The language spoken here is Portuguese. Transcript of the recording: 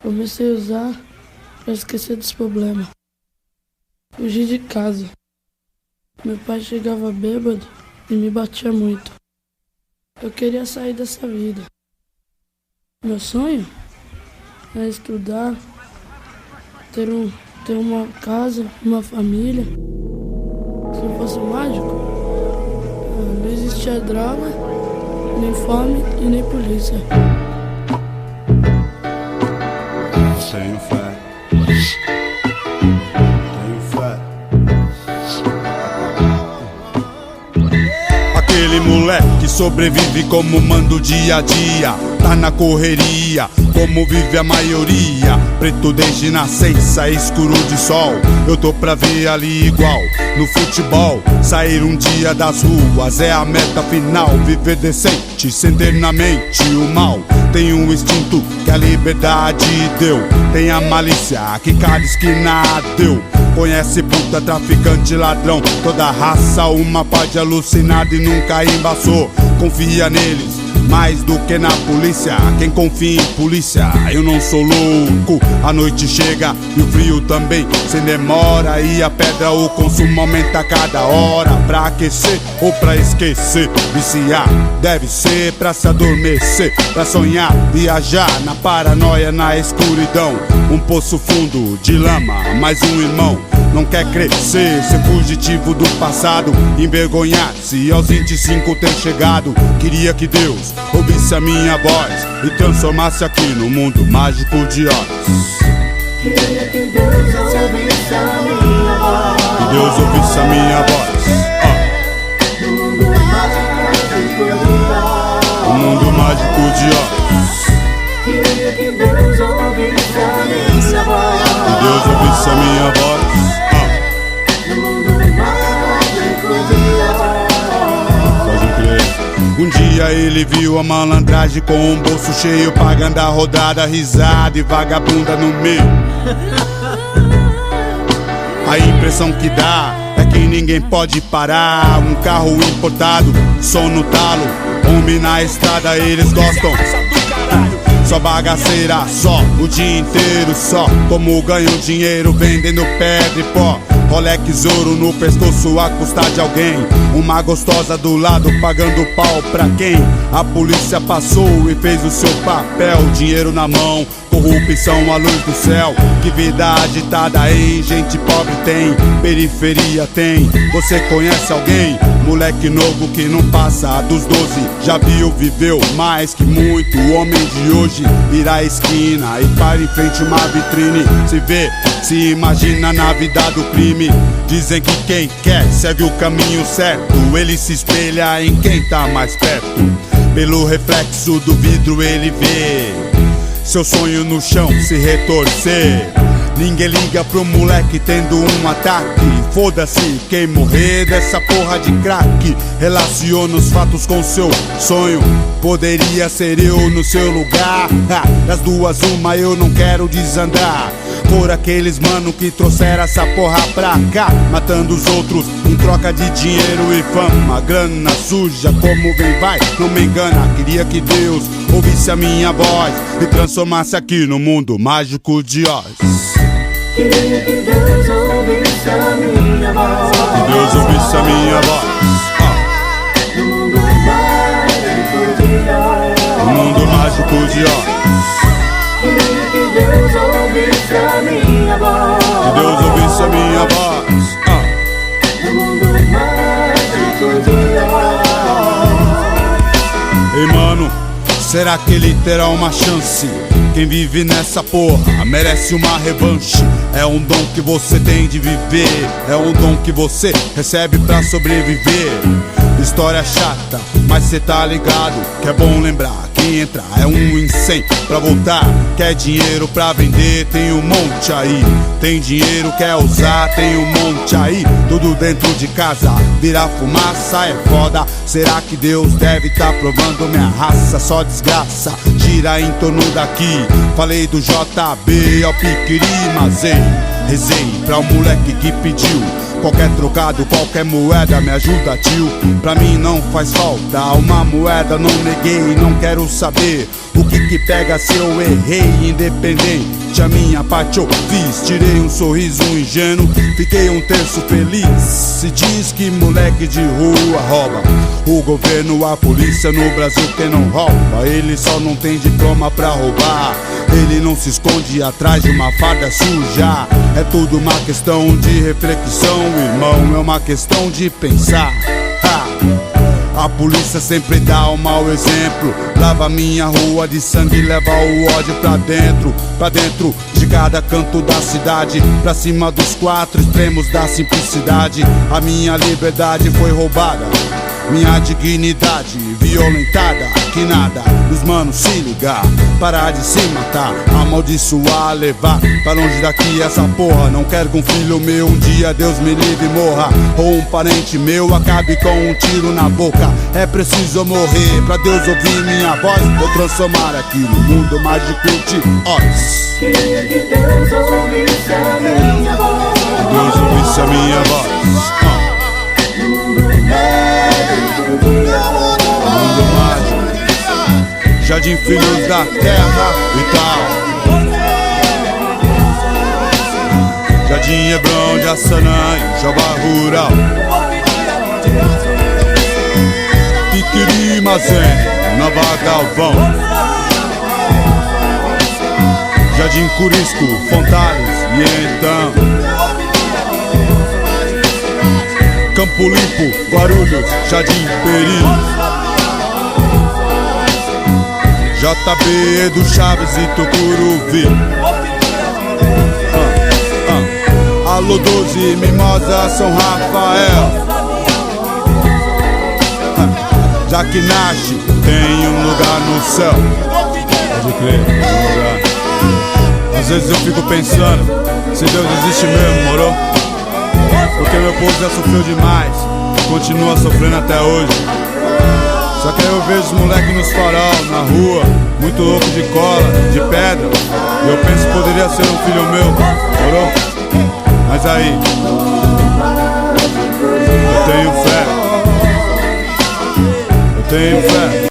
Comecei a usar pra esquecer dos problemas. Fugi de casa. Meu pai chegava bêbado e me batia muito. Eu queria sair dessa vida. Meu sonho é estudar, ter uma casa, uma família. Se eu fosse mágico, não existia droga, nem fome e nem polícia. Tenho fé. Tenho fé. Aquele moleque sobrevive como manda o dia a dia. Tá na correria, como vive a maioria. Preto desde nascença, escuro de sol. Eu tô pra ver ali igual no futebol. Sair um dia das ruas é a meta final. Viver decente, sem ter na mente o mal. Tem um instinto que a liberdade deu. Tem a malícia que cada esquina deu. Conhece puta, traficante, ladrão, toda raça, uma pá de alucinado e nunca embaçou. Confia neles mais do que na polícia. Quem confia em polícia, eu não sou louco. A noite chega e o frio também, sem demora. E a pedra, o consumo aumenta a cada hora. Pra aquecer ou pra esquecer. Viciar deve ser pra se adormecer, pra sonhar, viajar na paranoia, na escuridão. Um poço fundo de lama, mais um irmão. Não quer crescer, ser fugitivo do passado, envergonhar-se aos 25 ter chegado. Queria que Deus ouvisse a minha voz e transformasse aqui no mundo mágico de Oz. Queria que Deus ouvisse a minha voz. Que Deus ouvisse a minha voz. No mundo mágico de Oz. O mundo mágico de Oz. Queria que Deus ouvisse a minha voz. Que Deus ouvisse a minha voz. Um dia ele viu a malandragem com um bolso cheio, pagando a rodada, risada e vagabunda no meio. A impressão que dá é que ninguém pode parar. Um carro importado, som no talo, homem na estrada, eles gostam. Só bagaceira, só o dia inteiro, só como ganham dinheiro vendendo pedra e pó. Rolex, ouro no pescoço a custa de alguém. Uma gostosa do lado pagando pau pra quem? A polícia passou e fez o seu papel. Dinheiro na mão, corrupção à luz do céu. Que vida agitada, hein? Gente pobre tem, periferia tem. Você conhece alguém? Moleque novo que não passa dos 12. Já viu, viveu mais que muito. O homem de hoje vira a esquina e para em frente uma vitrine. Se vê, se imagina na vida do crime. Dizem que quem quer segue o caminho certo. Ele se espelha em quem tá mais perto. Pelo reflexo do vidro ele vê seu sonho no chão se retorcer. Ninguém liga pro moleque tendo um ataque. Foda-se quem morrer dessa porra de crack. Relaciona os fatos com seu sonho. Poderia ser eu no seu lugar. Das duas uma, eu não quero desandar por aqueles mano que trouxeram essa porra pra cá, matando os outros em troca de dinheiro e fama. Grana suja como vem vai, não me engana. Queria que Deus ouvisse a minha voz e transformasse aqui no mundo mágico de Oz. Queria que Deus ouvisse a minha voz. Que Deus ouvisse a minha voz. No mundo mágico de Oz. O mundo mágico de Oz. Queria que Deus ouvisse a minha voz. Que Deus ouvisse a minha voz. No mundo mágico de Oz. Ei mano, será que ele terá uma chance? Quem vive nessa porra merece uma revanche. É um dom que você tem de viver. É um dom que você recebe pra sobreviver. História chata, mas cê tá ligado que é bom lembrar. Quem entra é um em 100 pra voltar. Quer dinheiro pra vender, tem um monte aí. Tem dinheiro, quer usar, tem um monte aí. Tudo dentro de casa, virar fumaça é foda. Será que Deus deve tá provando minha raça? Só desgraça, gira em torno daqui. Falei do JB ao Piquiri, mas ei, rezei pra um moleque que pediu. Qualquer trocado, qualquer moeda me ajuda, tio. Pra mim não faz falta uma moeda, não neguei. Não quero saber o que pega se eu errei. Independente somente a minha parte eu fiz. Tirei um sorriso ingênuo, fiquei um terço feliz. Se diz que moleque de rua rouba, o governo, a polícia no Brasil quem não rouba. Ele só não tem diploma pra roubar, ele não se esconde atrás de uma farda suja. É tudo uma questão de reflexão, irmão, é uma questão de pensar. A polícia sempre dá um mau exemplo, lava minha rua de sangue, leva o ódio pra dentro de cada canto da cidade, pra cima dos quatro extremos da simplicidade. A minha liberdade foi roubada, minha dignidade violentada. Que nada, os manos se ligar, parar de se matar, amaldiçoar, levar pra longe daqui essa porra. Não quero que um filho meu um dia, Deus me livre, morra, ou um parente meu acabe com um tiro na boca. É preciso morrer pra Deus ouvir minha voz, vou transformar aqui no mundo mágico de Oz. Queria que Deus ouvisse a minha voz. Deus ouvisse a minha voz. Mundo mágico, Jardim Filhos da Terra e tal. Jardim Hebrão de Assanã e Jabá Rural. Piquiri Mazene, Nova Galvão. Jardim Curisco, Fontales e então Campo Limpo, Guarulhos, Jardim Peri. JB, Edu Chaves e Tucuruvi. Alô 12, Mimosa, São Rafael. Já que nasce, tem um lugar no céu. Pode crer, tem um lugar. Às vezes eu fico pensando, se Deus existe mesmo, moro? Porque meu povo já sofreu demais, continua sofrendo até hoje. Só que aí eu vejo os moleques nos farol, na rua, muito louco de cola, de pedra. E eu penso que poderia ser um filho meu, morou? Mas aí, eu tenho fé. Eu tenho fé.